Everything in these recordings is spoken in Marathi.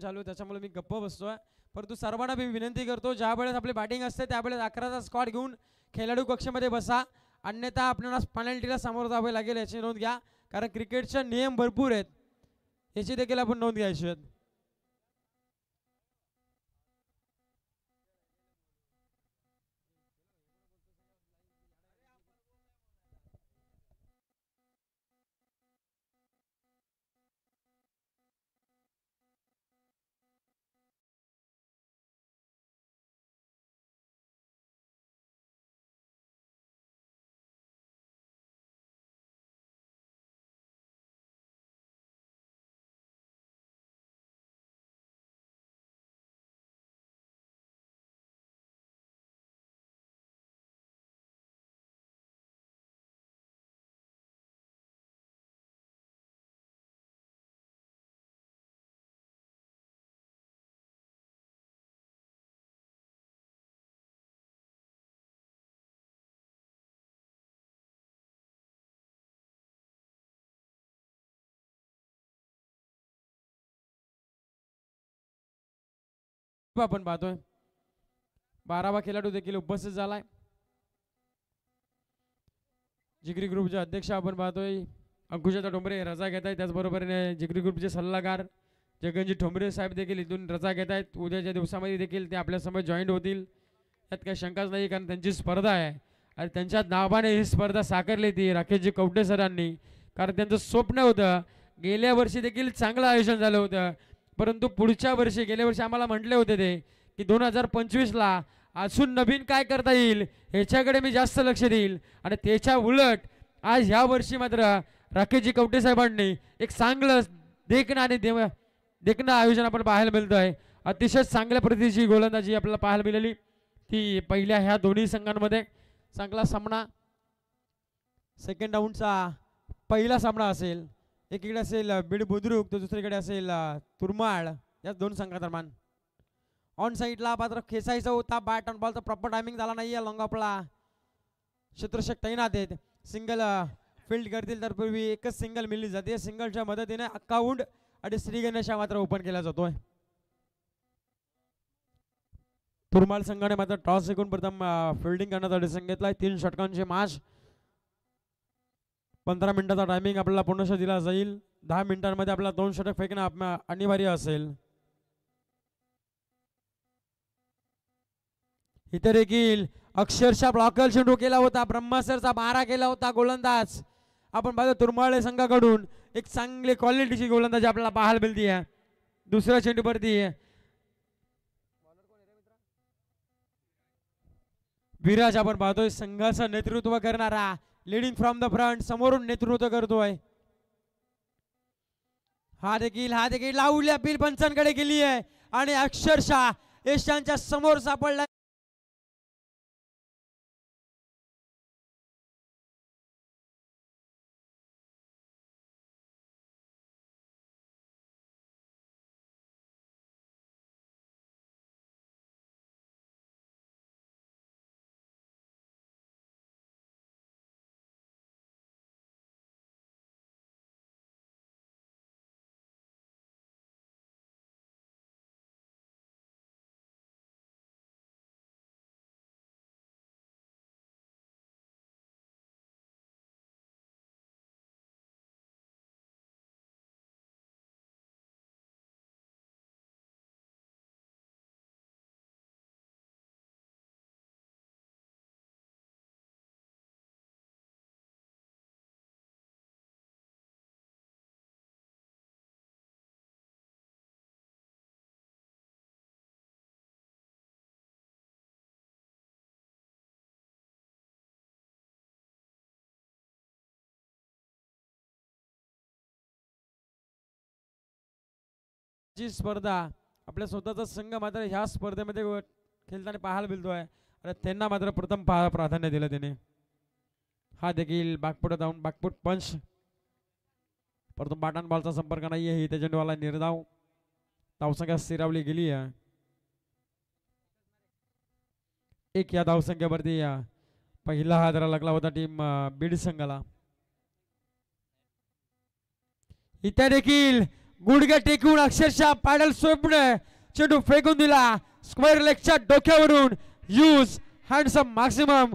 चालू आहे त्याच्यामुळे मी गप्प बसतोय. परंतु सर्वांना मी विनंती करतो ज्यावेळेस आपली बॅटिंग असते त्यावेळेस 11चा स्क्वॉड घेऊन खेळाडू कक्षामध्ये बसा, अन्यथा आपल्याला पेनल्टीला सामोरं जावे लागेल याची नोंद घ्या. कारण क्रिकेटचे नियम भरपूर आहेत, याची देखील आपण नोंद घ्यायची आहे. आपण पाहतोय 12वा खेळाडू देखील उपस्थित झालाय. जिगरी ग्रुपचे अध्यक्ष आपण पाहतोय अंकुशदा ठोंबरे रजा घेत आहेत. त्याचबरोबर जिगरी ग्रुपचे सल्लागार जगनजी ठोंबरे साहेब देखील इथून रजा घेत आहेत. उद्याच्या दिवसामध्ये देखील ते आपल्यासमोर जॉईंट होतील, त्यात काही शंकाच नाही. कारण त्यांची स्पर्धा आहे आणि त्यांच्या नावाने ही स्पर्धा साकारली ती राकेशजी कवटे सरांनी. कारण त्यांचं स्वप्न होतं, गेल्या वर्षी देखील चांगलं आयोजन झालं होतं, परंतु पुढच्या वर्षी गेल्या वर्षी आम्हाला म्हटले होते ते की 2025ला अजून नवीन काय करता येईल ह्याच्याकडे मी जास्त लक्ष देईल. आणि त्याच्या उलट आज ह्या वर्षी मात्र राकेशजी कवटे साहेबांनी एक चांगलं देखणं आयोजन आपण पाहायला मिळतं आहे. अतिशय चांगल्या प्रतीची गोलंदाजी आपल्याला पाहायला मिळाली ती पहिल्या ह्या दोन्ही संघांमध्ये. चांगला सामना सेकंड राऊंडचा पहिला सामना असेल. एकीकडे असेल बीड बुद्रुक तर दुसरीकडे असेल तुरमाळ, या दोन संघादरम्यान. ऑन साईडला मात्र खेचायचा होता, बॅट ऑन बॉलचा प्रॉपर टायमिंग झाला नाही आहे. लॉंग ऑफला क्षेत्ररक्षक तैनात आहेत, सिंगल फील्ड करतील तर पूर्वी एकच सिंगल मिळली जाते. सिंगलच्या मदतीने अकाउंट आणि श्रीगणेशा मात्र ओपन केला जातोय. तुरमाळ संघाने मात्र टॉस जिंकून प्रथम फिल्डिंग करण्याचा डिसिजन घेतलाय. 3 षटकांचे मॅच, 15 मिनिटाचा टायमिंग आपल्याला पूर्णशः दिला जाईल. 10 मिनिटांमध्ये आपल्याला 2 षटक फेकणं अनिवार्य असेल. इथे देखील अक्षरशः ब्लॉकर चेंडू केला होता, ब्रह्मासरचा मारा केला होता गोलंदाज. आपण पाहतो तुरमाळे संघाकडून एक चांगली क्वालिटीची गोलंदाजी आपल्याला पाहायला मिळते आहे. दुसऱ्या चेंडूवरती विराज आपण पाहतोय संघाचं नेतृत्व करणारा, लीडिंग फ्रॉम द फ्रंट, समोरून नेतृत्व करतोय. हा देखील लावली अपील पंचांकडे गेली आहे आणि अक्षरशः यशांच्या समोर सापडला. जी स्पर्धा आपल्या स्वतःचा संघ मात्र ह्या स्पर्धेमध्ये खेळताना पाहायला मिळतोय आणि त्यांना मात्र प्रथम प्राधान्य दिलं त्याने. हा देखील बागपुट जाऊन बागपुट पंच, परंतु बाटन बॉलचा संपर्क नाही आहे. त्या चेंडूवाला निर्धाव, धावसंख्या स्थिरावली गेली आहे. एक या धावसंख्येवरती पहिला हादरा लागला होता टीम बीड संघाला. इथे देखील गुडघे टेकून अक्षरशः पॅडल सोपणे चेंडू फेकून दिला स्क्वेअर लेगच्या डोक्यावरून यूज हँडसम मॅक्सिमम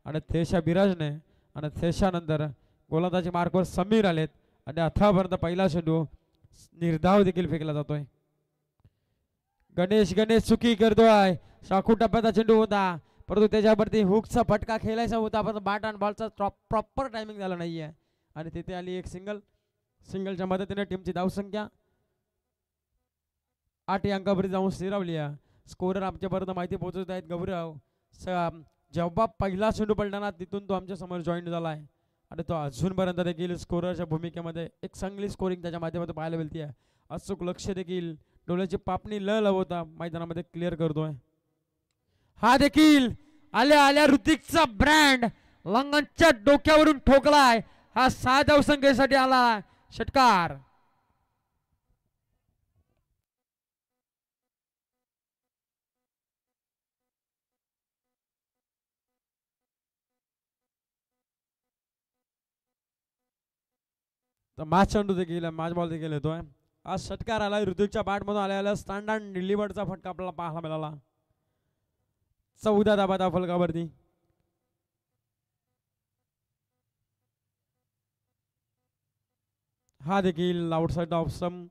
आणि थेशा बिराजने आणि थेशानंतर गोलंदाजी मार्कवर समीर आलेत आणि आतापर्यंत पहिला चेंडू निर्धाव देखील फेकला जातोय गणेश गणेश चुकी करतोय शाखू टप्प्याचा चेंडू होता परंतु त्याच्यावरती हुकचा फटका खेळायचा होता पण बॅट अँड बॉलचा प्रॉपर टायमिंग झाला नाहीये आणि तिथे आली एक सिंगलच्या मदतीने टीमची धावसंख्या 8 अंकावरती जाऊन स्थिरावली आहे स्कोरर आमच्यापर्यंत माहिती पोहोचवत आहेत गौरव जेव्हा पहिला चेंडू पडला तिथून तो आमच्या समोर जॉईन झाला आहे आणि तो अजूनपर्यंत देखील स्कोररच्या भूमिकेमध्ये एक चांगली स्कोरिंग त्याच्या माध्यमातून पाहायला मिळते आहे अचूक लक्ष देखील डोळ्याची पापणी ल लवता मैदानामध्ये क्लिअर करतोय हा देखील आल्या आल्या ऋतिकचा ब्रँड लंगनच्या डोक्यावरून ठोकलाय हा 6 धावसंख्येसाठी आला षटकार तर मॅच चेंडू देखील मॅच बॉल देखील येतोय आज षटकार आलाय ऋतुच्या बॅट मधून आलेला स्टँडर्ड डिलिव्हरचा फटका आपल्याला पाहायला मिळाला 14 धाबा फलकावरती हा देखील आउटसाइड ऑफ सम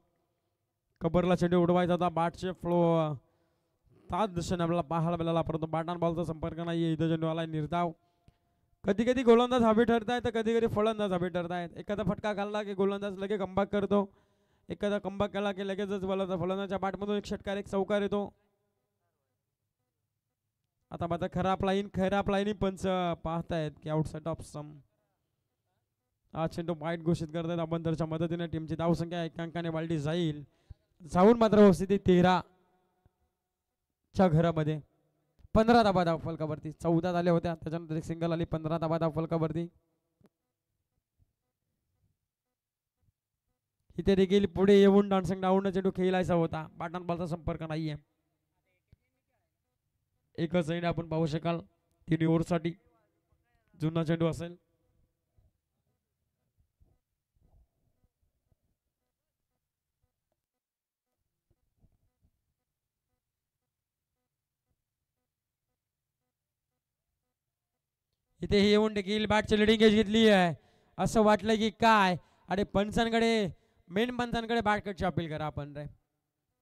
कबरला चेंडू उडवायचा होता बॅटचे फ्लो त्याच दिशेने आपल्याला पाहायला मिळाला परंतु बॅट अँड बॉलचा संपर्क नाही इथं चेंडू आलाय निर्धाव कधी कधी गोलंदाज हवे ठरतायत तर कधी कधी फलंदाज हवे ठरतायत एखादा फटका खाल्ला की गोलंदाज लगेच कमबॅक करतो एखादा कमबॅक केला की लगेचच फलंदाजच्या बॅटमधून एक षटकार एक चौकार येतो आता मात्र खराब लाईन पंच पाहतायत की आउटसाइड ऑफ सम हा चेंडू वाईट घोषित करतायत अबंदरच्या मदतीने टीमची धावसंख्या 1 अंकाने वाढली जाऊन मात्र स्थिती 13 च्या घरामध्ये 15 धाबा फलकावरती 14 झाल्या होत्या त्याच्यानंतर एक सिंगल आली 15 धाबा फलकावरती इथे देखील पुढे येऊन डान्सिंग डाऊन चेंडू खेळायचा होता बॅटन बॉलचा संपर्क नाहीये एकच साईड आपण पाहू शकाल 3 ओव्हरसाठी जुना चेंडू असेल इथे येऊन देखील बॅटची लिडिंग एज घेतली आहे. असं वाटलं की काय आणि पंचांकडे मेन पंचांकडे बॅट कटची अपील करा आपण रे.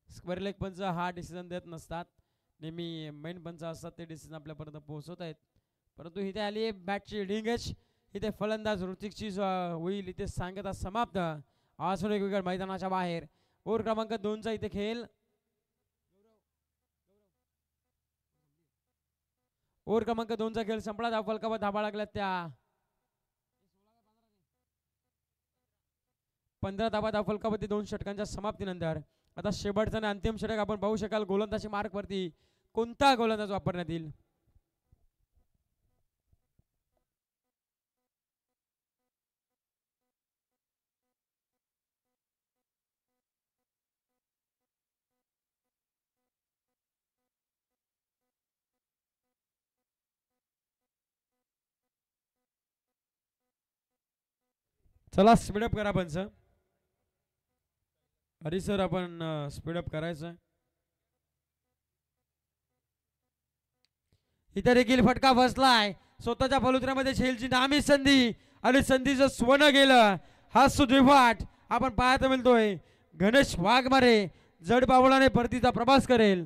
स्क्वेअर लेग पंच हा डिसिजन देत नसतात, नेहमी मेन पंच असतात ते डिसिजन आपल्यापर्यंत पोहोचवत आहेत. परंतु इथे आली आहे बॅटची लिडिंग एज. इथे फलंदाज ऋतिकची होईल इथे सांगता समाप्त. अजून एक विकेट मैदानाच्या बाहेर. ओव्हर क्रमांक 2चा इथे खेळ. ओव्हर क्रमांक 2चा खेळ संपला. धाव फलकावर धाबा लागल्या त्या 15 धाबा धाव फलकावरती 2 षटकांच्या समाप्तीनंतर आता शेवटचा आणि अंतिम षटक आपण पाहू शकाल. गोलंदाजी मार्क वरती कोणता गोलंदाज वापरण्यात येईल. चला स्पीडअप करा पंच. हरी सर आपण स्पीडअप करायचं. इथे देखील फटका बसलाय. स्वतःच्या फलुत्र्यामध्ये झेलची नामी संधी आणि संधीचं स्वर्ण गेलं. हा सुदैवाट आपण पाहायला मिळतोय. गणेश वाघमारे जड पावलाने परतीचा प्रवास करेल.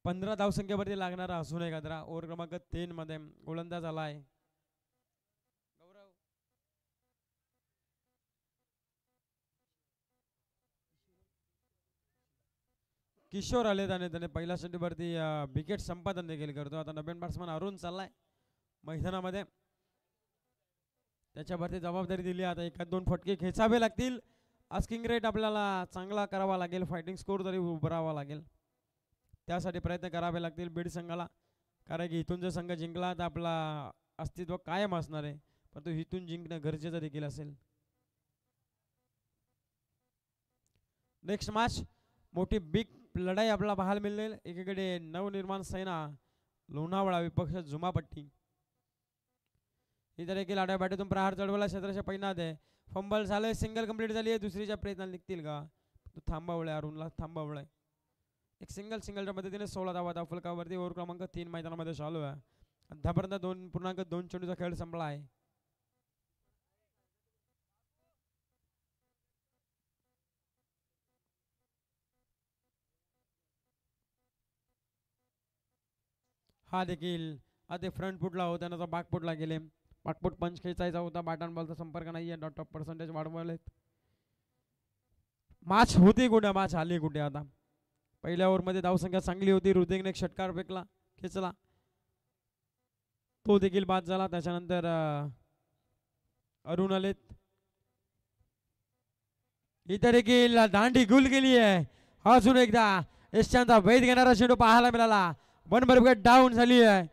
पंधरा धावसंख्येवरती लागणारा असून एक आदरा. ओव्हर क्रमांक 3 मध्ये गोलंदाज आलाय किशोर आले. त्याने पहिल्या षटकावरती विकेट संपादन देखील करतो. आता नवीन बॅट्समन अरुण चाललाय मैदानामध्ये. त्याच्यावरती जबाबदारी दिली. आता एखाद 2 फटके खेचावे लागतील. आस्किंग रेट आपल्याला चांगला करावा लागेल. फायटिंग स्कोर तरी उभारावा लागेल. त्यासाठी प्रयत्न करावे लागतील बीड संघाला. कारण की इथून जर संघ जिंकला तर आपला अस्तित्व कायम असणार आहे. परंतु इथून जिंकणं गरजेचं देखील असेल. नेक्स्ट मॅच मोठी बिग लढाई आपल्याला पाहायला मिळेल. एकीकडे नवनिर्माण सेना लोणावळा विपक्ष जुमापट्टी. इथे देखील आड्या बॅटीतून प्रहार चढवला. क्षेत्राच्या पैनात आहे. फंबल झालंय. सिंगल कंप्लीट झाली आहे. दुसरीच्या प्रयत्नाला निघतील का. तो थांबवलाय. अरुणला थांबवलाय. एक सिंगलच्या मदतीने 16 धावा धाव फलकावरती. ओव्हर क्रमांक 3 मैदानामध्ये चालू आहे. आतापर्यंत 2.2 चेंडूचा खेळ संपला आहे. हा देखील आधी फ्रंट फुटला होता. त्यानंतर बॅक फुटला गेले. बॅकफुट पंच खेचायचा होता. बॅट अँड बॉलचा संपर्क नाही आहे. डॉट ऑफ पर्सेंटेज वाढवलेत. मॅच होती कुठे मॅच आली कुठे. आता पहिल्या ओव्हरमध्ये धावसंख्या चांगली होती. ऋतिकने एक षटकार फेकला खेचला तो देखील बाद झाला. त्याच्यानंतर अरुण आलेत. इथे देखील दांडी गुल गेली आहे. अजून एकदा यशांचा वेध घेणारा चेंडू पाहायला मिळाला. 1 विकेट डाऊन झाली आहे.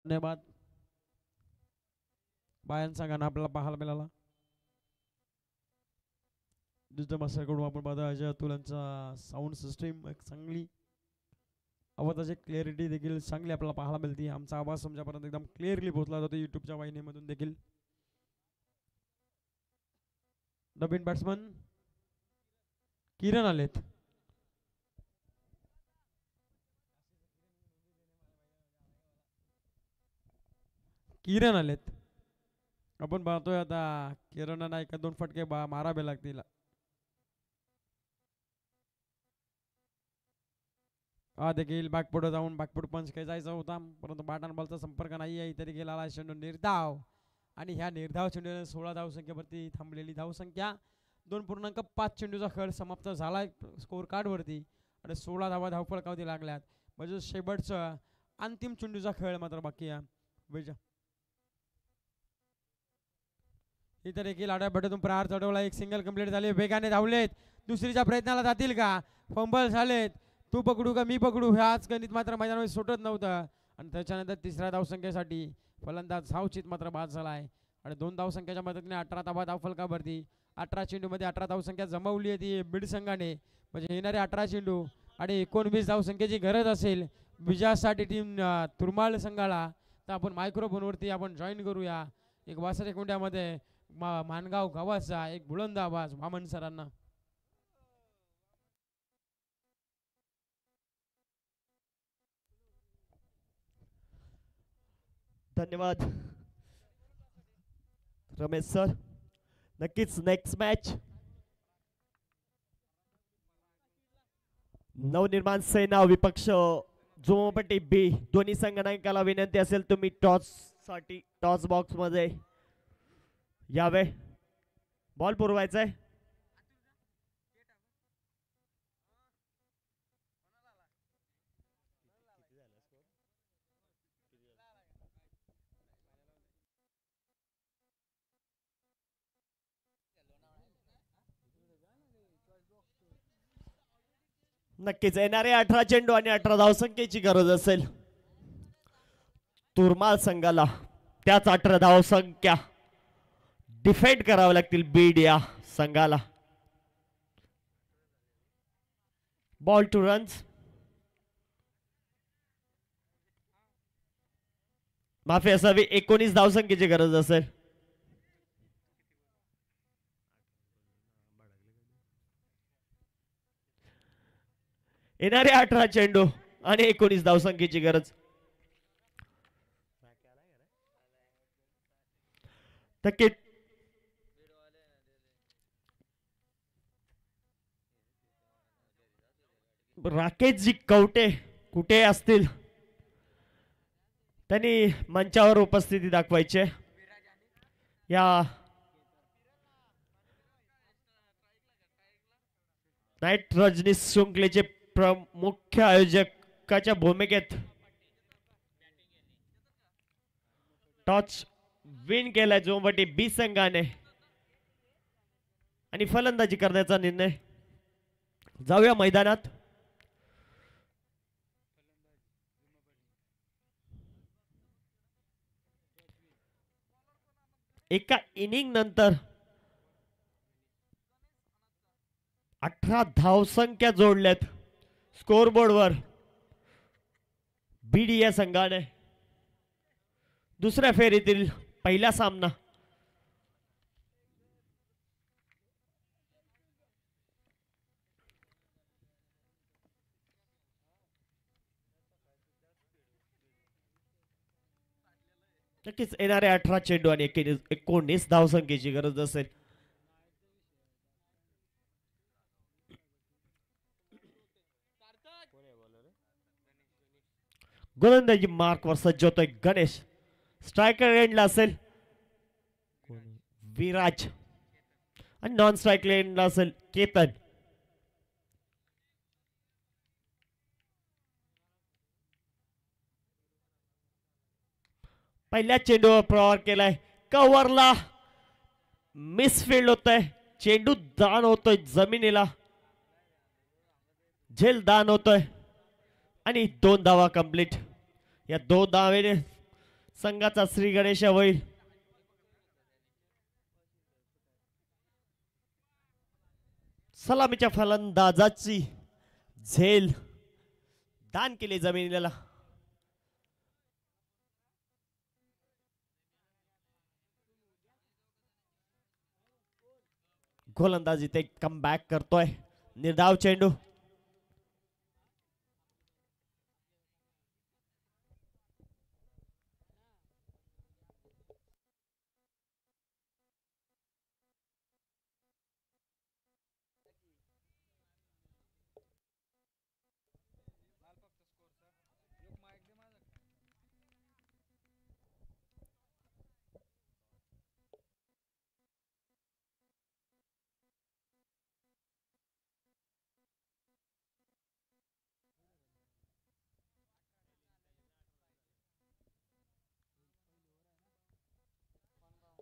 धन्यवाद. बायांचा गाणं आपल्याला पाहायला मिळाला. डिजिटल मास्टरकडून आपण पाहता अजय अतुलांचा साऊंड सिस्टीम एक चांगली. आवाजाची क्लिअरिटी देखील चांगली आपल्याला पाहायला मिळते. आमचा आवाज तुमच्यापर्यंत एकदम क्लिअरली पोहोचला जातो युट्यूबच्या वाहिनीमधून देखील. नवीन बॅट्समन किरण आलेत. किरण आलेत. आपण पाहतोय आता किरणांना एका 2 फटके मारावे लागतील. हा देखील बॅकफुट जाऊन बॅकफुट पंच खेचायचा होता. परंतु बॅट अँड बॉलचा संपर्क नाही आहे. तरी गेला चेंडू निर्धाव आणि ह्या निर्धाव चेंडूने 16 धावसंख्येवरती थांबलेली धावसंख्या 2.5 चेंडूचा खेळ समाप्त झाला स्कोर कार्डवरती आणि 16 धावा धावफलकावरती लागल्यात. म्हणजे शेवटचा अंतिम चेंडूचा खेळ मात्र बाकी आहे. इतर देखील आडव्या बटातून प्रहार चढवला. एक सिंगल कंप्लीट झाले. वेगाने धावलेत. दुसरीच्या प्रयत्नाला जातील का? फंबल झालेत. तू पकडू का मी पकडू ह्याच गणित मात्र मैदानामध्ये सुटत नव्हतं. आणि त्याच्यानंतर तिसऱ्या धावसंख्येसाठी फलंदाज सावचित मात्र बाद झाला आहे. आणि 2 धावसंख्येच्या मदतीने 18 धावा धावफलकावरती. 18 चेंडूमध्ये 18 धावसंख्या जमवली आहे ती बीड संघाने. म्हणजे येणारे 18 चेंडू आणि 19 धावसंख्येची गरज असेल विजयासाठी टीम तुरमाळ संघाला, तर आपण मायक्रोफोनवरती आपण जॉईन करूया. एक 62 कुंड्यामध्ये मानगाव गावाचा एक बुलंद आवाज वामन सरांना. धन्यवाद रमेश सर. नक्कीच नेक्स्ट मॅच नवनिर्माण सेना विपक्ष जोमपट्टी बी. दोन्ही संघटनांकाला विनंती असेल तुम्ही टॉस साठी टॉस बॉक्स मध्ये यावे. बॉल पुरवायचा आहे. नक्कीच येणारे 18 चेंडू आणि 18 धावसंख्येची गरज असेल तुरमाल संघाला. त्याच 18 धावसंख्या डिफेंड कराव्या लागतील बीड या संघाला. Ball two runs. माफी असावी. 19 धावसंख्येची गरज असेल. येणारे 18 चेंडू आणि 19 धावसंख्येची गरज. नक्की राकेशजी कवटे कुठे असतील त्यांनी मंचावर उपस्थिती दाखवायची. या नाईट रजनीश शृंखलेचे मुख्य आयोजकाच्या भूमिकेत टॉच विन केलाय जोमपट्टी बी संघाने आणि फलंदाजी करण्याचा निर्णय. जाऊया मैदानात. एका इनिंग नंतर 18 धावसंख्या जोडल्यात स्कोरबोर्डवर बीडी या संघाने. दुसऱ्या फेरीतील पहिला सामना नक्कीच येणारे 18 चेंडू आणि 19 धावसंख्येची गरज असेल. गोलंदाजी मार्क वर सज्ज होतोय गणेश. स्ट्रायकर एंडला असेल विराज आणि नॉन स्ट्राईक एंडला असेल केतन. पहिल्या चेंडूवर प्रहार केलाय. कव्हरला मिसफिल्ड होतोय. चेंडू दान होतोय जमिनीला. झेल दान होतोय आणि 2 धावा कंप्लीट. या 2 धावेने संघाचा श्री गणेश होईल. सलामीच्या फलंदाजाची झेल दान केली जमिनीला. गोलंदाजी ते कम बॅक करतोय. निर्धाव चेंडू.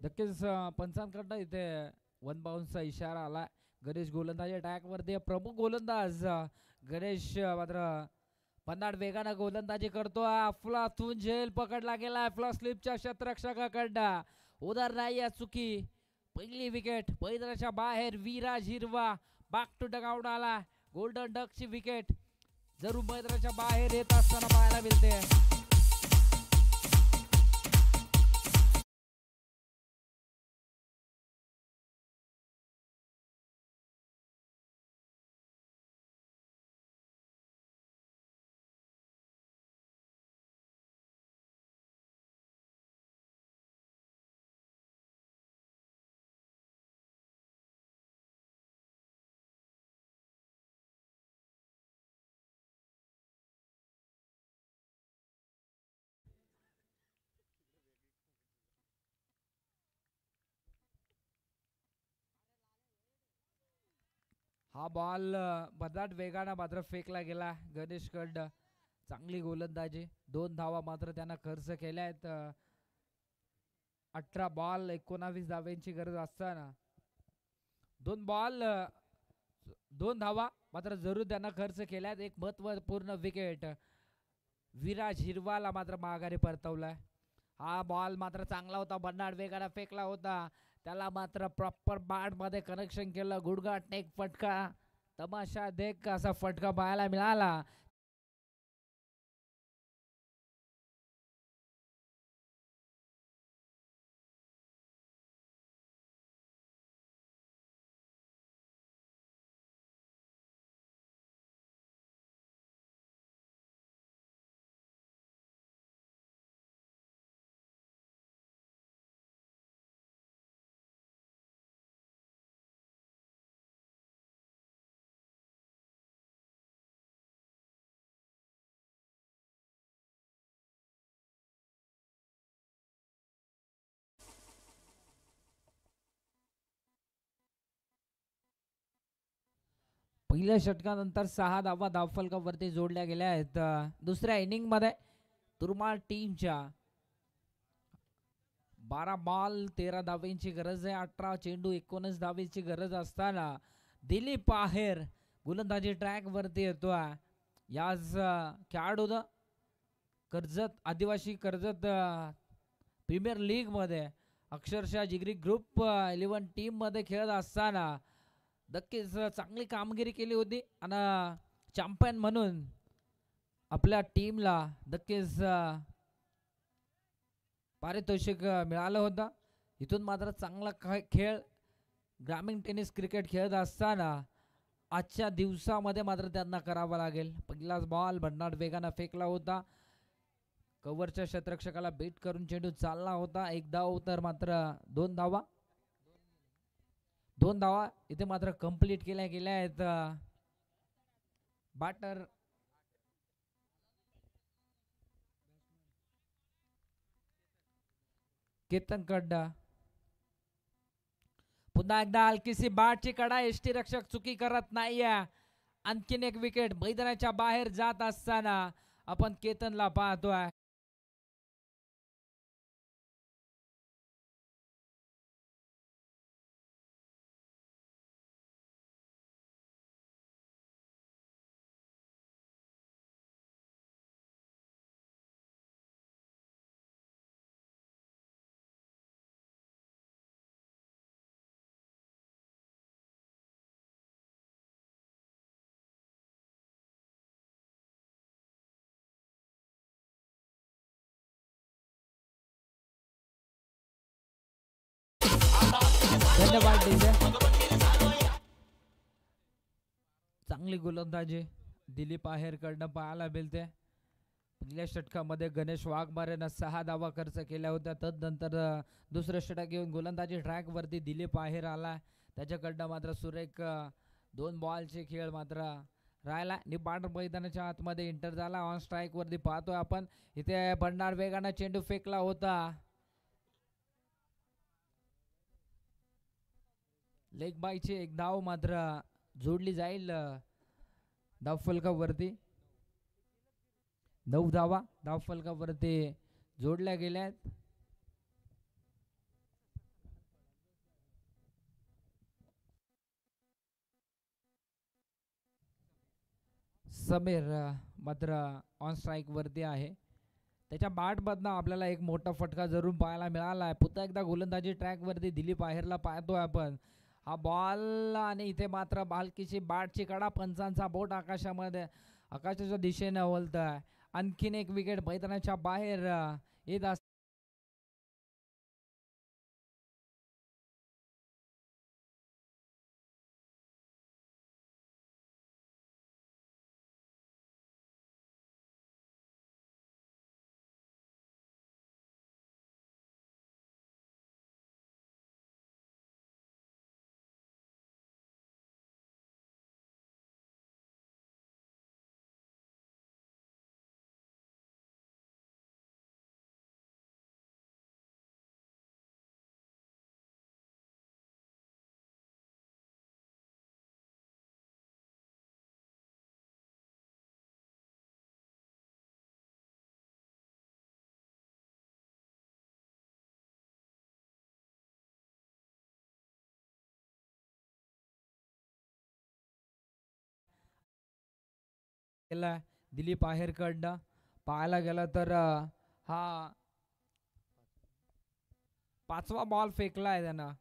नक्कीच पंचांकडनं इथे वन बाउन्सचा इशारा आला. गणेश गोलंदाज ट्रॅकवरती प्रमुख गोलंदाज गणेश मात्र पन्नाट वेगानं गोलंदाजी करतो. अफलातून झेल पकडला गेला फ्लॉ स्लिपच्या क्षेत्ररक्षकाकडनं. उदार नाही या चुकी. पहिली विकेट मैदानाच्या बाहेर. विराज हिरवा बॅक टू डगआउट आला. गोल्डन डकची विकेट जरूर मैदानाच्या बाहेर येत असताना पाहायला मिळते. हा बॉल बदाट वेगानं मात्र फेकला गेला गणेश कडं. चांगली गोलंदाजी. 2 धावा मात्र त्यांना खर्च केल्या आहेत. 18 बॉल 19 धाव्यांची गरज असताना 2 धावा मात्र जरूर त्यांना खर्च केल्यात. एक महत्वपूर्ण विकेट विराज हिरवाला मात्र माघारी परतवलाय. हा बॉल मात्र चांगला होता. बन्नाड वेगानं फेकला होता. त्याला मात्र प्रॉपर बॅट मध्ये कनेक्शन केलं. गुडघाटने एक फटका तमाशा देख असा फटका पाहायला मिळाला. पहिल्या षटकानंतर 6 धावा धावफलकावरती जोडल्या गेल्या आहेत. दुसऱ्या इनिंग मध्ये तुरमाळ टीमच्या 12 बॉल 13 धावेंची गरज आहे. 18 चेंडू 19 धावेची गरज असताना दिलीप आहेर गोलंदाजी ट्रॅक वरती येतोय. याच खेळाडूनं कर्जत आदिवासी कर्जत प्रीमियर लीग मध्ये अक्षरशः जिगरी ग्रुप 11 टीम मध्ये खेळत असताना नक्कीच चांगली कामगिरी केली होती आणि चॅम्पियन म्हणून आपल्या टीमला नक्कीच पारितोषिक मिळालं होतं. इथून मात्र चांगला खेळ ग्रामीण टेनिस क्रिकेट खेळत असताना आजच्या दिवसामध्ये मात्र त्यांना करावा लागेल. पहिलाच बॉल भन्नाट वेगानं फेकला होता. कव्हरच्या क्षेत्ररक्षकाला बेट करून चेंडू चालला होता. 1 धाव तर मात्र 2 धावा इथे मात्र कंप्लीट केल्या गेल्या आहेत. बॅटर केतन कडा पुन्हा एकदा हलकीसी बॅटची कडा. यष्टी रक्षक चुकी करत नाहीये. आणखीन एक विकेट मैदानाच्या बाहेर जात असताना आपण केतनला पाहतोय. धन्यवाद डीजे. चांगली गोलंदाजी दिलीप आहेर कडनं पाहायला मिळते. पहिल्या षटकामध्ये गणेश वाघमारेनं 6 धावा खर्च केल्या होत्या. तदनंतर दुसरं षटक घेऊन गोलंदाजी ट्रॅक वरती दिलीप आहेर आला. त्याच्याकडनं मात्र सुरेख 2 बॉलचे खेळ मात्र राहिला. निपाट मैदानाच्या आतमध्ये इंटर झाला. ऑन स्ट्राईक वरती पाहतोय आपण. इथे भन्नाट वेगानं चेंडू फेकला होता. लेग बायची 1 धाव मात्र जोडली जाईल धावफलकावरती. 9 धावा धावफलकावरती जोडल्या गेल्या आहेत. समीर मात्र ऑन स्ट्राईक वरती आहे. त्याच्या बॅटमधनं आपल्याला एक मोठा फटका जरूर पाहायला मिळाला आहे. पुन्हा एकदा गोलंदाजी ट्रॅक वरती दिलीप आहेरला पाहतोय आपण. हा बॉल आणि इथे मात्र बालकीची बॅटची कडा, पंचांचा बोट आकाशामध्ये आकाशाच्या दिशेने वळत आहे. आणखीन एक विकेट मैदानाच्या बाहेर येत असते. दिलीप आहेरकडनं पाहायला गेलं तर हा 5वा बॉल फेकलाय त्यानं.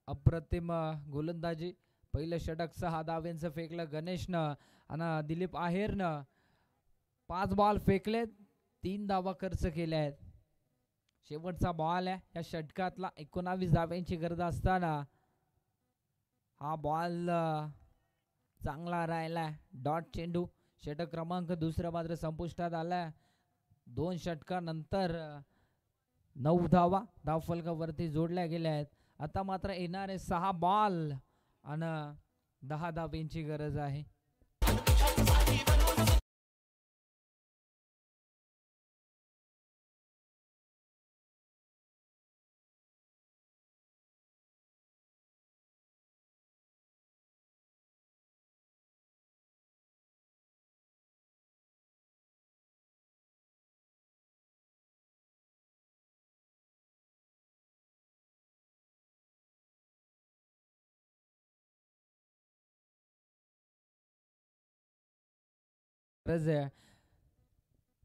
अप्रतिम गोलंदाजी. पहिलं षटक 6 धावेंचं फेकलं गणेशनं आणि दिलीप आहेरनं 5 बॉल फेकलेत, 3 धावा खर्च केल्या आहेत. शेवटचा बॉल आहे या षटकातला. 19 धाव्यांची गरज असताना हा बॉल चांगला राहिलाय. डॉट चेंडू. षटक क्रमांक 2 मात्र संपुष्टात आलाय. 2 षटकानंतर 9 धावा धावफलकावरती जोडल्या गेल्या आहेत. आता मात्र येणारे 6 बॉल आणि 10 धाव्यांची गरज आहे.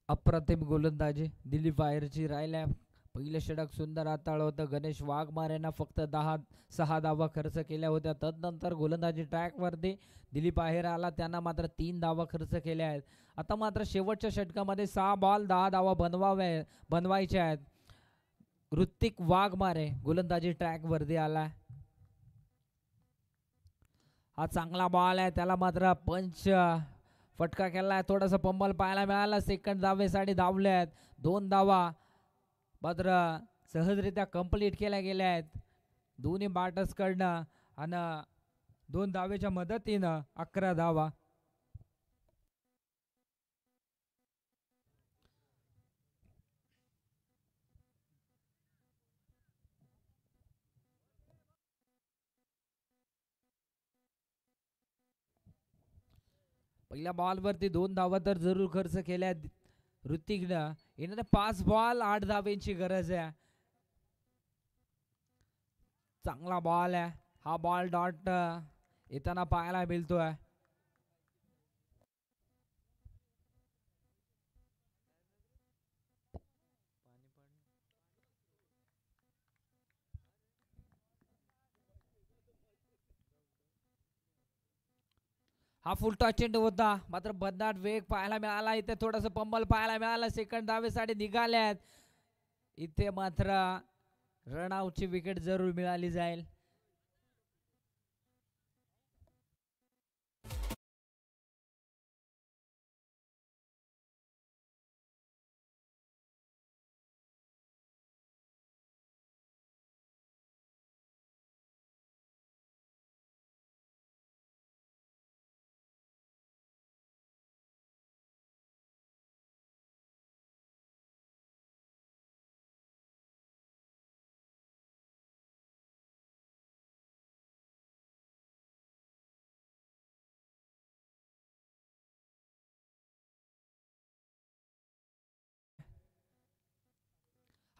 अप्रतिम गोलंदाजी दिलीप आहेरची राहिल्या. पहिलं षटक सुंदर हाताळलं होतं. गणेश वाघमारेंना फक्त 6 धावा खर्च केल्या होत्या. तदनंतर गोलंदाजी ट्रॅकवरती दिलीप आहेर आला, त्यांना मात्र 3 धावा खर्च केल्या आहेत. आता मात्र शेवटच्या षटकामध्ये 6 बॉल 10 धावा बनवायच्या आहेत. ऋतिक वाघमारे गोलंदाजी ट्रॅकवरती आला. हा चांगला बॉल आहे, त्याला मात्र पंच फटका केलाय. थोडासा पंबल पाहायला मिळाला. सेकंड धावेसाठी धावले आहेत. 2 धावा मात्र सहजरित्या कंप्लीट केल्या गेल्या आहेत दोन्ही बॅटर्स कडनं आणि 2 धावेच्या मदतीनं 11 धावा. पहिल्या बॉलवरती 2 धावा तर जरूर खर्च केल्या ऋतिकनं. येणारे 5 बॉल 8 धावेंची गरज आहे. चांगला बॉल आहे हा. बॉल डॉट येताना पाहायला मिळतोय. हा फुलटॉस चेंडू होता, मात्र बदनाट वेग पाहायला मिळाला. इथे थोडस पंबल पाहायला मिळाला. सेकंड धावेसाठी निघाल्यात. इथे मात्र रनआउटची विकेट जरूर मिळाली जाईल.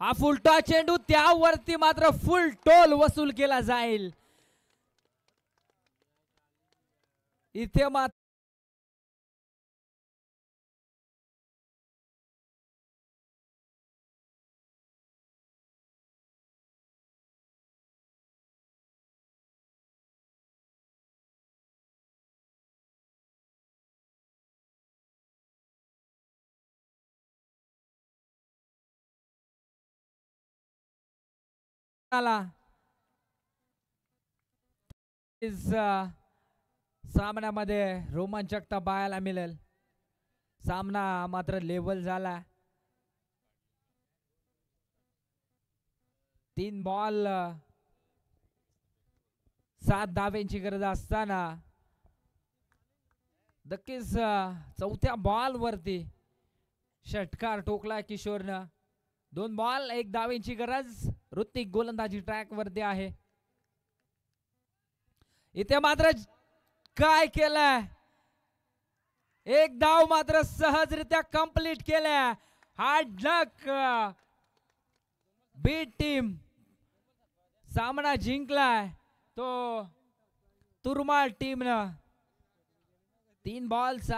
हा फुलटॉस चेंडू, त्यावरती मात्र फुल टोल वसूल केला जाईल. इथे मात्र आला सामन्यामध्ये रोमांचकता पाहायला मिळेल. सामना मात्र लेवल झाला. 3 बॉल 7 धाव्यांची गरज असताना नक्कीच चौथ्या बॉल वरती षटकार ठोकला किशोरनं. 2 बॉल 1 धावेची गरज. ऋतिक गोलंदाजी ट्रॅक वरती आहे. इथे मात्र काय केलंय, 1 धाव मात्र सहजरित्या कंप्लीट केल्या. हार्ड लक, बी टीम सामना जिंकलाय तो तुरमाळ टीमनं. 3 बॉल 7